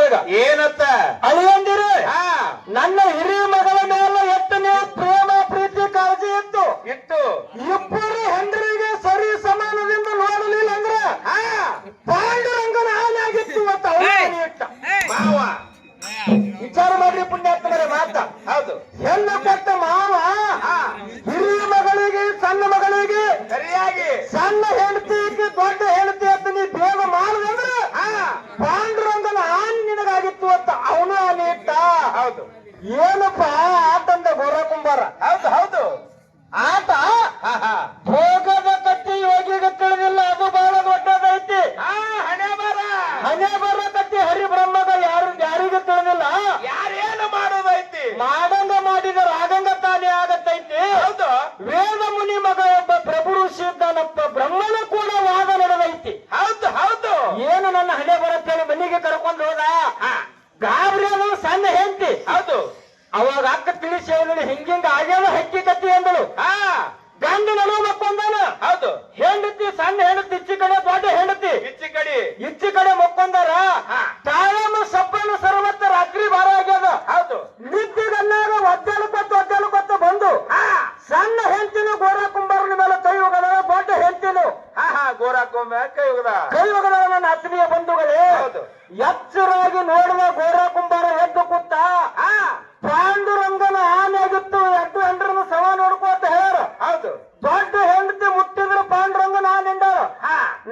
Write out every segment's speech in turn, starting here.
ಈಗ ಏನತ್ತ ಅಳಿಯಂದಿರಿ ನನ್ನ ಹಿರಿಯ ಮಗಳ ಮೇಲೆ ಎಷ್ಟು ನೀವು ಪ್ರೇಮ ಪ್ರೀತಿ ಕಾಳಜಿ ಇತ್ತು ಇಬ್ಬರು ಹೆಂಡರಿಗೆ ಸರಿ ಸಮಾನದಿಂದ ನೋಡಲಿಲ್ಲ ಅಂದ್ರೆ ಪಾಂಡುರಂಗನ ಹಾನಿ ಆಗಿತ್ತು ಅಂತ ಇಟ್ಟ ಮಾವ ವಿಚಾರ ಮಾಡ್ರಿ ಪುಣ್ಯಾತ್ಮರೇ ಮಾತ ಹೌದು ಹೆಣ್ಣ ಕೊಟ್ಟ ಮಾವ ಹಿರಿಯ ಮಗಳಿಗೆ ಸಣ್ಣ ಮಗಳಿಗೆ ಸರಿಯಾಗಿ ಸಣ್ಣ ಹೆಂಡತಿಗೆ ದೊಡ್ಡ ಹೆಂಡತಿ ಅಂತ ನೀ ಬೇಗ ಮಾಡಿದಂದ್ರೆ ಪಾಂಡುರಂಗನ ಹಾನಿ ನಿನಗಾಗಿತ್ತು ಅಂತ ಅವನು ಹಾನಿ ಇಟ್ಟ ಹೌದು ಏನಪ್ಪ ಆಟಂದ ಗೋರ ಕುಂಬಾರ ಹೌದು ಹೌದು ಆಟ ಭೋಗದ ಕತ್ತಿ ಯೋಗಿಗೆ ತಿಳಿದಿಲ್ಲ ಅದು ಬಹಳ ದೊಡ್ಡದೈತಿ ಹಣೆ ಬರ ಕತ್ತಿ ಹರಿಬ್ರಹ್ಮಗ ಯಾರಿಗೂ ತಿಳಿದಿಲ್ಲ ಯಾರೇನು ಮಾಡೋದೈತಿ ಮಾಡಂಗ ಮಾಡಿದರೆ ಆಗಂಗ ತಾನೇ ಆಗತ್ತೈತಿ ಹೌದು ವೇದ ಮುನಿ ಮಗ ಒಬ್ಬ ಪ್ರಭು ಋಷಿ ಇದ್ದಾನಪ್ಪ ಬ್ರಹ್ಮನ ಕೂಡ ವಾದ ನಡೆದೈತಿ ಹೌದು ಹೌದು ಏನು ನನ್ನ ಹಣೆ ಬರತ್ತೇನೆ ಮನೆಗೆ ಕರ್ಕೊಂಡು ಹೋದ ಗಾಬರಿ ಅದು ಸಣ್ಣ ಹೆಂಡತಿ ಹೌದು ಅವಾಗ ಅಕ್ಕ ತಿಳಿಸಿ ಹೇಳಿದ್ರು ಹಿಂಗಿಂಗ ಆಗ್ಯಾವ ಹಕ್ಕಿ ಕತ್ತಿ ಅಂದಳು ಗಂಡ ನಡುವ ಮಕ್ಕೊಂದಾನ ಹೌದು ಹೆಂಡತಿ ಸಣ್ಣ ಹೆಂಡತಿ ಇಚ್ಚಿ ಕಡೆ ದೊಡ್ಡ ಹೆಂಡತಿ ಇಚ್ಚಿ ಕಡೆ ಮಕ್ಕೊಂದಾರ ಕಾಯಮ ಸಬ್ಬನ ಸರ್ವತ್ತ ರಾತ್ರಿ ಬಾರ ಆಗ್ಯದ ಹೌದು ನಿದ್ದಿಗನ್ನಾಗ ಒದ್ದಾಡ್ಕೊತ್ತ ಬಂದು ಸಣ್ಣ ಹೆಂಡತಿನ ಗೋರ ಕುಂಬಾರನ ಮೇಲೆ ಕೈ ಹೋಗದ ದೊಡ್ಡ ಹೆಂಡತಿನು ಗೋರಾಕೊಮ್ಮೆ ಕೈ ಹೋಗದ ನನ್ನ ಆತ್ಮೀಯ ಬಂಧುಗಳೇ ಎಚ್ಚರಾಗಿ ನೋಡುವ ಗೋರ ಕುಂಬಾರ ಎದ್ದು ಕೂತ ಪಾಂಡುರಂಗನ ಆನೆ ಆಗಿತ್ತು ಎರಡು ಹೆಂಡ್ರನ್ನ ಸವ ನೋಡ್ಕೋತ ಹೇಳ್ಯಾರ ಹೌದು ದೊಡ್ಡ ಹೆಂಡತಿ ಮುಟ್ಟಿದ್ರು ಪಾಂಡುರಂಗನ ಆನೆ ಎಂದಾರ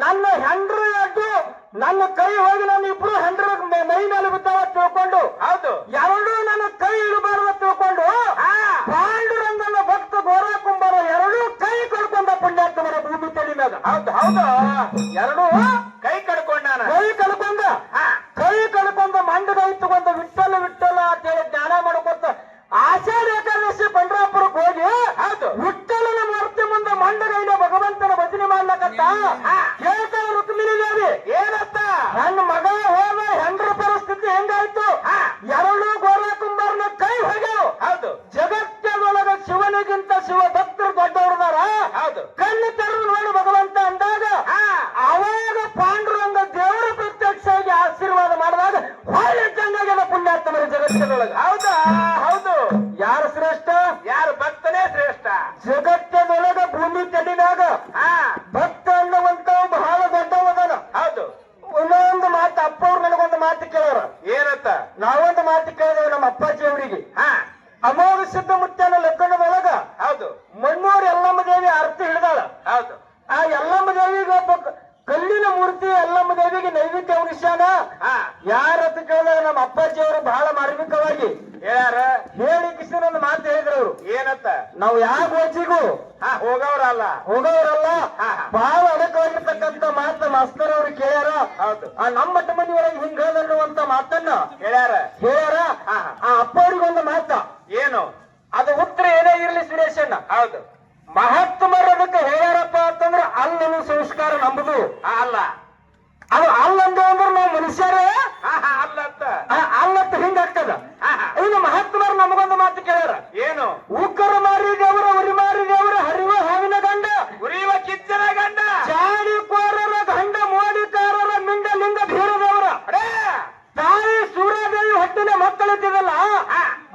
ನನ್ನ ಹೆಂಡ್ರ ಎದ್ದು ನನ್ನ ಕೈ ಹೋಗಿ ನನ್ನ ಇಬ್ರು ಹೆಂಡ್ರ ಮೈ ಮೇಲೆ ಬಿದ್ದಾವ ತಿಳ್ಕೊಂಡು ಹೌದು ಎರಡೂ ನನ್ನ ಕೈ ಇಡಬಾರ್ದ ತಿಳ್ಕೊಂಡು ಪಾಂಡುರಂಗನ ಭಕ್ತ ಗೋರ ಕುಂಬಾರ ಎರಡೂ ಕೈ ಕಳ್ಕೊಂಡ ಪುಣ್ಯಾತ್ಮರ ಭೂಮಿ ತಲೆ ಮ್ಯಾಗ ಹೌದು ಹೌದು ಎರಡೂ ಕೈ ಕಡ್ಕೊಂಡಾನ ಕೈ ಕಳ್ಕೊಂಡ ಮಂಡಗೈ ತಗೊಂಡ ವಿಠಲ ವಿಠಲ ಅಂತ ಹೇಳಿ ಜ್ಞಾನ ಮಾಡ್ಕೊತ ಆಷಾಢ ಏಕಾದಶಿ ಪಂಡ್ರಾಪುರಕ್ಕೆ ಹೋಗಿ ಹೌದು ವಿಠಲನ ಮೂರ್ತಿ ಮುಂದೆ ಮಂಡಗೈನ ಭಗವಂತನ ಭಜನೆ ಮಾಡ್ಲಕತ್ತ ಕೇಳ್ತಾವ ರುಕ್ಮಿಣಿ ದೇವಿ ಏನತ್ತ ನನ್ನ ಮಗ ಹೋದ ಹೆಂಡ್ರ ಪರಿಸ್ಥಿತಿ ಹೆಂಗಾಯ್ತು ಎರಡು ಗೋರ ಕುಂಬಾರನ ಕೈ ಹೋಗ್ಯಾವ ಹೌದು ಜಗತ್ತದೊಳಗ ಶಿವನಿಗಿಂತ ಶಿವ ಭಕ್ತರು ದೊಡ್ಡವರದಾರ ಹೌದು ಕಣ್ಣು ತೆರೆದು ನೋಡಿ ಭಗವಂತ ಅಂದಾಗ ಅವಾಗ ಪಾಂಡುರಂಗ ದೇವರ ಪ್ರತ್ಯಕ್ಷವಾಗಿ ಆಶೀರ್ವಾದ ಮಾಡಿದಾಗ ಹೊಳ್ಳಿ ಚಂದಾಗ್ಯದ ಪುಣ್ಯಾತ್ಮರ ಜಗತ್ತದೊಳಗ ಹೌದಾ ಹೌದು ಯಾರು ಶ್ರೇಷ್ಠ ಯಾರು ಭಕ್ತನೇ ಶ್ರೇಷ್ಠ ಜಗತ್ತದೊಳಗ ಭೂಮಿ ತಡಿನಾಗ ಭಕ್ತ ಅನ್ನುವಂತ ಬಹಳ ದೊಡ್ಡವದನ ಹೌದು ಇನ್ನೊಂದು ಮಾತು ಅಪ್ಪ ಅವ್ರು ನನಗೊಂದು ಮಾತು ಕೇಳೋರ ಏನತ್ತ ನಾವೊಂದು ಮಾತು ಕೇಳಿದೇವೆ ನಮ್ಮ ಅಪ್ಪಾಜಿ ಅವರಿಗೆ ಅಮೋಘ ಸಿದ್ಧ ಮುತ್ಯನ ಲಗ್ನದೊಳಗ ಹೌದು ಮಣ್ಣೂರು ಯಲ್ಲಮ್ಮ ದೇವಿ ಆರತಿ ಹಿಡಿದಾಳ ಹೌದು ಆ ಯಲ್ಲಮ್ಮ ದೇವಿಗೆ ಒಬ್ಬ ಕಲ್ಲಿನ ಮೂರ್ತಿ ಯಲ್ಲಮ್ಮ ದೇವಿಗೆ ನೈವೇದ್ಯ ಉಳಿಸ್ಯಾನ ಯಾರತ್ತ ಕೇಳಿದಾಗ ನಮ್ಮ ಅಪ್ಪಾಜಿ ಅವರು ಬಹಳ ಮಾರ್ಮಿಕವಾಗಿ ಹೇಳ್ಯಾರ ಹೇಳಿ ಕಿಶನೊಂದು ಮಾತು ಹೇಳಿದ್ರು ಅವರು ಏನತ್ತ ನಾವು ಯಾವ ಗೋಚಿಗೂ ಹೋಗವ್ರಲ್ಲ ಬಹಳ ಅಡಕವಾಗಿರ್ತಕ್ಕಂತ ಮಾತ ಮಾಸ್ತರ್ ಅವರು ಕೇಳ್ಯಾರ ಹೌದು ಆ ನಮ್ಮ ಮಠ ಮನೆಯೊಳಗೆ ಹಿಂಗ ಅನ್ನುವಂತ ಮಾತನ್ನ ಹೇಳ್ಯಾರ ಆ ಅಪ್ಪ ಅವ್ರಿಗೊಂದು ಮಾತ ಏನು ಅದು ಉತ್ತರ ಏನೇ ಇರ್ಲಿ ಸುರೇಶಣ್ಣ ಹೌದು ಮಹಾತ್ಮರು ಅದಕ್ಕೆ ಹೇಳ್ಯಾರಪ್ಪ ಅಂತಂದ್ರೆ ಅಲ್ಲನು ಸಂಸ್ಕಾರ ನಂಬುದು ಅಲ್ಲ ಅದು ಅಲ್ಲಂದ ಅಂದ್ರೆ ನಾವು ಮನುಷ್ಯರೇ ಅಲ್ಲತ್ತ ಅಲ್ಲತ್ತ ಹಿಂಗಾಗ್ತದ ಇನ್ನು ಮಹಾತ್ಮರು ನಮಗೊಂದು ಮಾತು ಕೇಳ್ಯಾರ ಏನು ಉಕ್ಕರು ಮಾರಿ ದೇವರ ಉರಿ ಮಾರಿ ದೇವರ ಹರಿವ ಹಾವಿನ ಗಂಡ ಉರಿಯುವ ಕಿಚ್ಚನ ಗಂಡ ಚಾಡಿಕೋರರ ಗಂಡ ಮೋಡಿಕಾರರ ಮಿಂಡ ಲಿಂಗ ಭೀರದೇವರ ತಾಯಿ ಸೂರ್ಯದೇವಿ ಹೊಟ್ಟಿನ ಮಕ್ಕಳಿದ್ದಲ್ಲ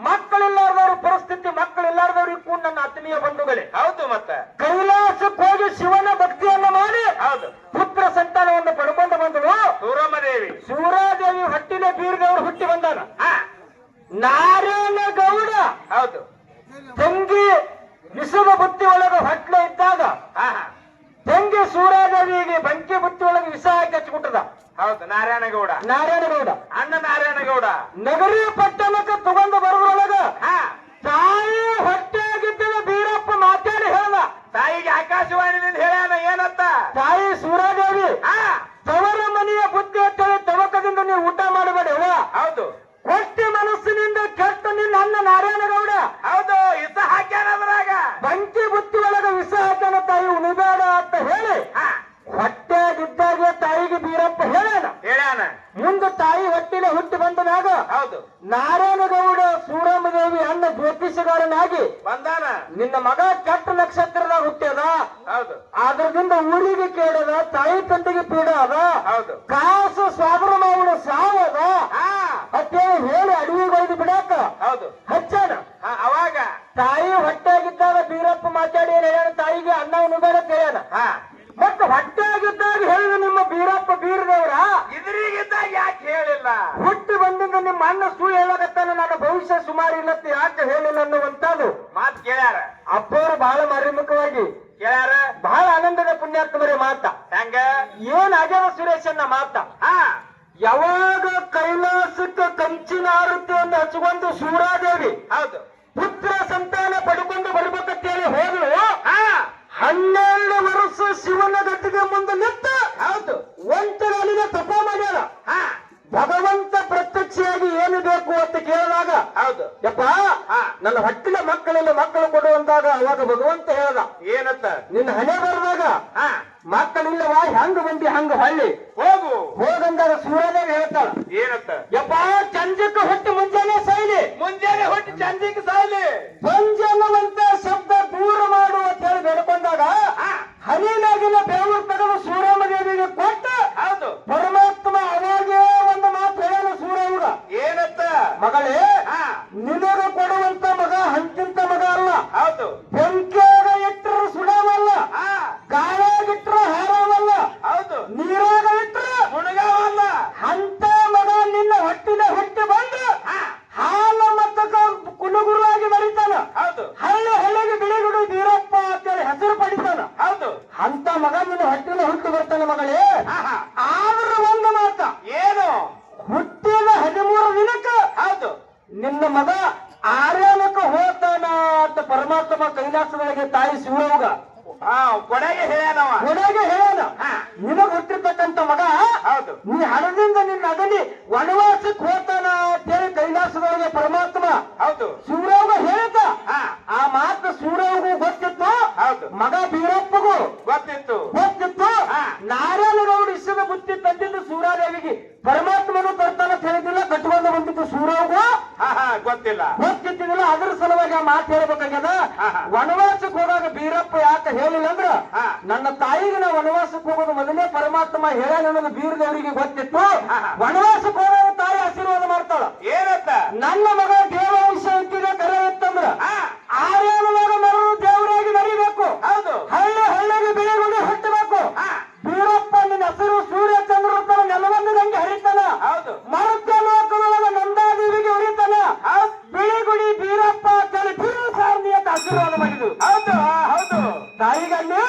ಮಕ್ಕಳಿಲ್ಲಾರ್ದವ್ರ ಪರಿಸ್ಥಿತಿ ಮಕ್ಕಳಿಲ್ಲಾರ್ದವ್ರಿಗೆ ಕೂಡ ನನ್ನ ಆತ್ಮೀಯ ಬಂಧುಗಳೇ ಹೌದು ಮತ್ತೆ ಕೈಲಾಸಕ್ಕೆ ಹೋಗಿ ಶಿವನ ಭಕ್ತಿಯನ್ನ ಮಾಡಿ ಹೌದು ಪುತ್ರ ಸಂತಾನವನ್ನು ಪಡ್ಕೊಂಡು ಬಂದಳು ಸೂರಮ್ಮದೇವಿ ಸೂರ್ಯದೇವಿ ಹೊಟ್ಟಿನ ಬೀರದೇವರು ಹುಟ್ಟಿ ಬಂದಾನ ನಾರಾಯಣ ಗೌಡ ಹೌದು ತಂಗಿ ವಿಷದ ಬುತ್ತಿ ಒಳಗೆ ಹೊಟ್ಲೆ ಇದ್ದಾಗ ತಂಗಿ ಸೂರ್ಯದೇವಿಗೆ ಬಂಕಿ ಬುತ್ತಿ ಒಳಗೆ ವಿಷ ಹಾಕಿ ಹಚ್ಚಿಬಿಟ್ಟದ ಹೌದು ನಾರಾಯಣಗೌಡ ಅಣ್ಣ ನಾರಾಯಣಗೌಡ ನಗರಿ ಪಟ್ಟಣಕ್ಕೆ ತಗೊಂಡು ಬರೋದ್ರೊಳಗ ತಾಯಿ ಹೊಟ್ಟೆಯಾಗಿದ್ದ ಬೀರಪ್ಪ ಮಾತಾಡಿ ಹೇಳ್ದ ತಾಯಿಗೆ ಆಕಾಶವಾಣಿಯಿಂದ ಹೇಳ್ಯಾನ ಏನತ್ತ ತಾಯಿ ಸೂರ್ಯದೇವಿ ತವರ ಮನೆಯ ಬುದ್ಧಿ ಅಂತೇಳಿ ತವಕದಿಂದ ನೀವು ಊಟ ಮಾಡಬೇಡ ಹೌದು ಕೊಟ್ಟಿ ಮನಸ್ಸಿನಿಂದ ಕೆಟ್ಟ ನಿನ್ನ ಅಣ್ಣ ನಾರಾಯಣಗೌಡ ಹೌದು ಇಸ ಹಾಕ್ಯಾನದ್ರಾಗ ಬಂಕಿ ಬುತ್ತಿ ಒಳಗ ವಿಷ ಹಾಕ್ಯಾನ ತಾಯಿ ಉಣಿಬೇಡ ಅಂತ ಹೇಳಿ ಹೊಟ್ಟೆಯಾಗಿದ್ದಾಗ ತಾಯಿಗೆ ಬೀರಪ್ಪ ಹೇಳ್ಯಾನ ಮುಂದೆ ತಾಯಿ ಹೊಟ್ಟಿನ ಹುಟ್ಟಿ ಬಂದದಾಗ ಹೌದು ನಾರಾಯಣಗೌಡ ಸೂರಮ್ಮದೇವಿ ಅಣ್ಣ ಜ್ಯೋತಿಷಗಾರನಾಗಿ ಬಂದಾನ ನಿನ್ನ ಮಗ ಕೆಟ್ಟ ನಕ್ಷತ್ರದಾಗ ಹುಟ್ಟ್ಯದ ಹೌದು ಅದ್ರದಿಂದ ಊರಿಗೆ ಕೇಳದ ತಾಯಿ ತಂದೆಗೆ ಪೀಡ ಅದ ಹೌದು ಕಾಸು ಸ್ವಾಭರ ಮಾವನ ಸಾವದ ಹೌದು ಹಚ್ಚಾನ. ಅವಾಗ ತಾಯಿ ಹೊಟ್ಟೆಯಾಗಿದ್ದಾಗ ಬೀರಪ್ಪ ಮಾತಾಡಿ ಏನ್ ಹೇಳ್ಯಾನ, ತಾಯಿಗೆ ಅನ್ನ ಉಣಬೇಡ ಅಂತ ಹೇಳ್ಯಾನ. ಮತ್ತೆ ಹೊಟ್ಟೆಯಾಗಿದ್ದಾಗ ಹೇಳಿದ ನಿಮ್ಮ ಬೀರಪ್ಪ ಬೀರದೇವ್ರ ಇದ್ರಿಗಿದ್ದಾಗ ಯಾಕೆ ಹೇಳಿಲ್ಲ? ಹುಟ್ಟಿ ಬಂದಿಂದ ನಿಮ್ಮ ಅಣ್ಣ ಸುಳ್ಳು ಹೇಳಕತ್ತಾನ, ನನ್ನ ಭವಿಷ್ಯ ಸುಮಾರು ಇಲ್ಲತ್ತ ಯಾಕೆ ಹೇಳಿಲ್ಲ ಅನ್ನುವಂಥದ್ದು ಮಾತು ಕೇಳ್ಯಾರ. ಅಪ್ಪವರು ಬಹಳ ಮರಿಮುಖವಾಗಿ ಕೇಳ್ಯಾರ. ಬಹಳ ಆನಂದದ ಪುಣ್ಯಾತ್ಮರೇ ಮಾತ. ಹೆಂಗ ಏನ್ ಆಗ್ಯಾವ ಸುರೇಶನ್ನ ಮಾತ? ಯಾವಾಗ ಕೈಲಾಸಕ್ಕೆ ಕಂಚಿನ ಆರುತಿಯನ್ನು ಹಚ್ಕೊಂಡು ಸೂರಾದೇವಿ ಹೌದು ಪುತ್ರ ಸಂತಾನ ಪಡ್ಕೊಂಡು ಬರ್ಬೇಕಂತೇಳಿ ಹೋದ್ರು. 12 ವರ್ಷ ಶಿವನ ಗಟ್ಟಿಗೆ ಮುಂದೆ ನಿಂತ ಹೌದು ಒಂಟಗಾಲಿನ ತಪ ಮಾಡ್ಯಾರ. ಭಗವಂತ ಪ್ರತ್ಯಕ್ಷವಾಗಿ ಏನು ಬೇಕು ಅಂತ ಕೇಳಿದಾಗ ಹೌದು ಯಪ್ಪ ನನ್ನ ಹೊಟ್ಟಿನ ಮಕ್ಕಳೆಲ್ಲ ಮಕ್ಕಳು ಕೊಡುವಂದಾಗ ಅವಾಗ ಭಗವಂತ ಹೇಳ್ದ ಏನತ್ತ? ನಿನ್ನ ಹಣೆ ಬರೆದಾಗ ಮಕ್ಕಳಿಲ್ಲವಾ ಹೆಂಗ ಬಂದಿ ಹಂಗ ಹಳ್ಳಿ ಹೋಗು ಹೋಗಂದಾಗ ಸೂರ್ಯದೇವಿ ಹೇಳ್ತಾಳ ಏನತ್ತ? ಯಪ್ಪ ಚಂದಿಕ ಹೊಟ್ಟಿ ಮುಂಜಾನೆ ಸಾಯ್ಲಿ, ಮುಂಜಾನೆ ಹೊಟ್ಟಿ ಚಂದಿಗೆ ಸಾಯ್ಲಿ, ಬಂಜನವಂತ ಶಬ್ದ ದೂರ ಮಾಡು ಅಂತ ಹೇಳಿ ಬೇಡ್ಕೊಂಡಾಗ ಹರಿನಾಗಿನ ಬೆವರು ತೆಗೆದು ಸೂರಮ್ಮದೇವಿಗೆ ಕೊಟ್ಟ. ಹೌದು ಪರಮಾತ್ಮ ಅವಾಗೇ ಒಂದು ಮಾತು ಹೇಳಲು ಸೂರ್ಯವ್ಗ ಏನತ್ತ? ಮಗಳೇ ನಿನಗ ಕೊಡುವಂತ ಮಗ ಹಂಚಿಂತ ಮಗ ಅಲ್ಲ. ಹೌದು ಬೆಂಕಿಯಾಗ ಇಟ್ಟರು ಸುಡವಲ್ಲ, ಗಾಳಿಯಾಗಿಟ್ರ ಹಾರವಲ್ಲ, ಹೌದು ನೀರಾಗ ಇಟ್ರ ಮುಣಗವಲ್ಲ. ಅಂತ ಮಗ ನಿನ್ನ ಹೊಟ್ಟಿನ ಹುಟ್ಟಿ ಬಂದು ಹಾಲ ಮತ್ತ ಕುಲಗುರುವಾಗಿ ಬರೀತಾನ. ಹೌದು ಹಳ್ಳಿ ಹಳ್ಳಿಗೆ ಬಿಳಿಗುಡು ಬೀರಪ್ಪ ಅಂತೇಳಿ ಹೆಸರು ಪಡಿತಾನ. ಹೌದು ಅಂತ ಮಗ ನಿನ್ನ ಹೊಟ್ಟಿನ ಹುಟ್ಟಿ ಬರ್ತಾನೆ ಮಗಳೇ. ಆದ್ರ ಒಂದು ಮಾತ ಏನು? ಹುಟ್ಟಿದ 13 ದಿನಕ್ಕ ಹೌದು ನಿನ್ನ ಮಗ ಆರ್ಯಾನಕ್ಕೆ ಹೋಗ್ತಾನ ಅಂತ ಪರಮಾತ್ಮ ಕೈಲಾಸದೊಳಗೆ ತಾಯಿ ಶಿವಗ ಕೊನೆಗೆ ಹೇಳ್ಯಾನವ. ಕೊನೆಗೆ ಹೇಳೋಣ, ನಿನಗ್ ಹುಟ್ಟಿರ್ತಕ್ಕಂಥ ಮಗ ಹೌದು ನೀ ಹಣದಿಂದ ನಿನ್ನ ಅಗಲಿ ವನವಾಸಕ್ಕೆ ಹೋಗ್ತಾನ ಅಂತೇಳಿ ಕೈಲಾಸದೊಳಗೆ ಪರಮಾತ್ಮ ಹೌದು ಶಿವರಾವ್ಗ ಹೇಳ್ತ. ಆ ಮಾತು ಶಿವರಾವ್ಗೂ ಗೊತ್ತಿತ್ತು, ಹೌದು ಮಗ ಬೀರಪ್ಪಗೂ ಗೊತ್ತಿತ್ತು. ನಾರಾಯಣಗೌಡ ಇಷ್ಟದ ಬುದ್ಧಿ ತಂದಿದ್ದು ಸೂರಾದೇವಿಗೆ ಪರಮಾತ್ಮನು ತರ್ತಾನ ತಿಳಿದಿಲ್ಲ, ಕಟ್ಕೊಂಡು ಬಂದಿದ್ದು ಸೂರಾವ್ಗೂ ಗೊತ್ತಿಲ್ಲ, ಗೊತ್ತಿದ್ದಿಲ್ಲ. ಅದ್ರ ಸಲುವಾಗಿ ಆ ಮಾತು ಹೇಳ್ಬೇಕಾಗ್ಯದ. ವನವಾಸಕ್ಕೆ ಹೋದಾಗ ಬೀರಪ್ಪ ಯಾಕೆ ಹೇಳಿಲ್ಲ ಅಂದ್ರ ನನ್ನ ತಾಯಿಗೆ ನಾ ವನವಾಸಕ್ಕೆ ಹೋಗೋದು ಮೊದಲೇ ಪರಮಾತ್ಮ ಹೇಳ ಅನ್ನೋದು ಬೀರದೇವರಿಗೆ ಗೊತ್ತಿತ್ತು. ವನವಾಸಕ್ಕೆ ಹೋಗೋದು ತಾಯಿ ಆಶೀರ್ವಾದ ಮಾಡ್ತಾಳ. ಏನತ್ತ? ನನ್ನ ಮಗ ದೇವಾಂಶ ಇಟ್ಟಿದೆ ಕರೆ ಇತ್ತಂದ್ರ ಆರ್ಯಾನದಾಗ ಮರಳು ದೇವರಾಗಿ ಮರಿಬೇಕು. ಹೌದು ಹಳ್ಳಿ ಹಳ್ಳಿಗೆ ಬೆಳೆಗಳು ಹುಟ್ಟಬೇಕು. ಬೀರಪ್ಪ ನಿನ್ನ ಹೆಸರು ಸೂರ್ಯ ಚಂದ್ರ ನೆಲವನ್ನು ನಂಗೆ ಹರಿತಾನ. ಹೌದು ಮರುತ್ಯ ಲೋಕದೊಳಗ ನಂದಾದೇವಿಗೆ ಉರಿತಾನ. ಬಿಳಿಗುಡಿ ಬೀರಪ್ಪ ಅಂತೇಳಿ ಬೀರು ಸಾರ್ನಿ ಅಂತ ಆಶೀರ್ವಾದ ಮಾಡಿದ್ರು. ಹೌದು ಹೌದು ತಾಯಿಗಲ್ಲಿ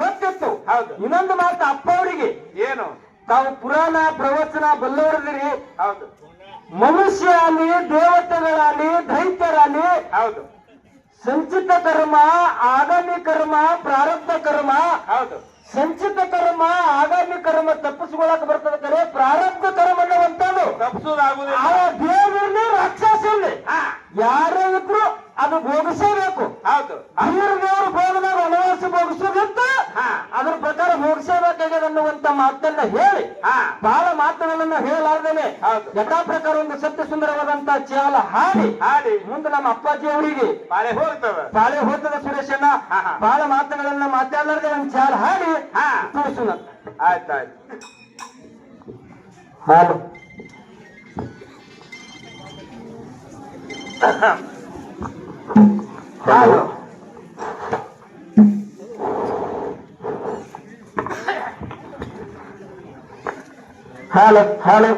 ಗೊತ್ತಿತ್ತು. ಹೌದು ಇನ್ನೊಂದು ಮಾತು ಅಪ್ಪ ಅವರಿಗೆ, ಏನು? ತಾವು ಪುರಾಣ ಪ್ರವಚನ ಬಲ್ಲವರಿದ್ದೀರಿ. ಹೌದು ಮನುಷ್ಯ ಅಲ್ಲಿ ದೇವತೆಗಳಾಗಲಿ ದೈತ್ಯರಾಗಲಿ ಹೌದು ಸಂಚಿತ ಕರ್ಮ, ಆಗಾಮಿ ಕರ್ಮ, ಪ್ರಾರಬ್ಧ ಕರ್ಮ. ಹೌದು ಸಂಚಿತ ಕರ್ಮ ಆಗಾಮಿ ಕರ್ಮ ತಪ್ಪಿಸ್ಕೊಳಕ್ ಬರ್ತದೆ ಕರೆ, ಪ್ರಾರಬ್ಧ ಕರ್ಮ ಅನ್ನುವಂಥದ್ದು ತಪ್ಪಿಸೋದಾಗುದಿಲ್ಲ. ಆ ದೇವರಲ್ಲಿ ರಾಕ್ಷಸ ಇಲ್ಲಿ ಯಾರೇ ಇದ್ರು ಅದು ಭೋಗಿಸಬೇಕು. ಹೌದು ದೇವರು ಭೋಗದಾಗ ವನವಾಸ ಭೋಗಿಸೋದಂತ ಅದ್ರ ಪ್ರಕಾರ ಭೋಗಿಸಬೇಕಾಗ್ಯದ ಅನ್ನುವಂತ ಮಾತನ್ನ ಹೇಳಿ ಬಹಳ ಮಾತುಗಳನ್ನ ಹೇಳಲಾರ್ದೇನೆ ಯಥಾ ಪ್ರಕಾರ ಒಂದು ಸತ್ಯ ಸುಂದರವಾದಂತ ಚಾಲ ಹಾಡಿ ಹಾಡಿ ಮುಂದೆ ನಮ್ಮ ಅಪ್ಪಾಜಿ ಅವರಿಗೆ ಪಾಳೆ ಹೋಗ್ತವೆ. ಪಾಳೆ ಹೋಗ್ತದ ಸುರೇಶಣ್ಣ. ಬಹಳ ಮಾತುಗಳನ್ನ ಮಾತಾಡಲಾರ್ದೆ ಒಂದು ಚಾಲ ಹಾಡಿ ತೋರಿಸೋಣ. ಆಯ್ತಾಯ್ತು. ಹಾಡು ಹಾಡು ಹಾಲು ಹಾಲು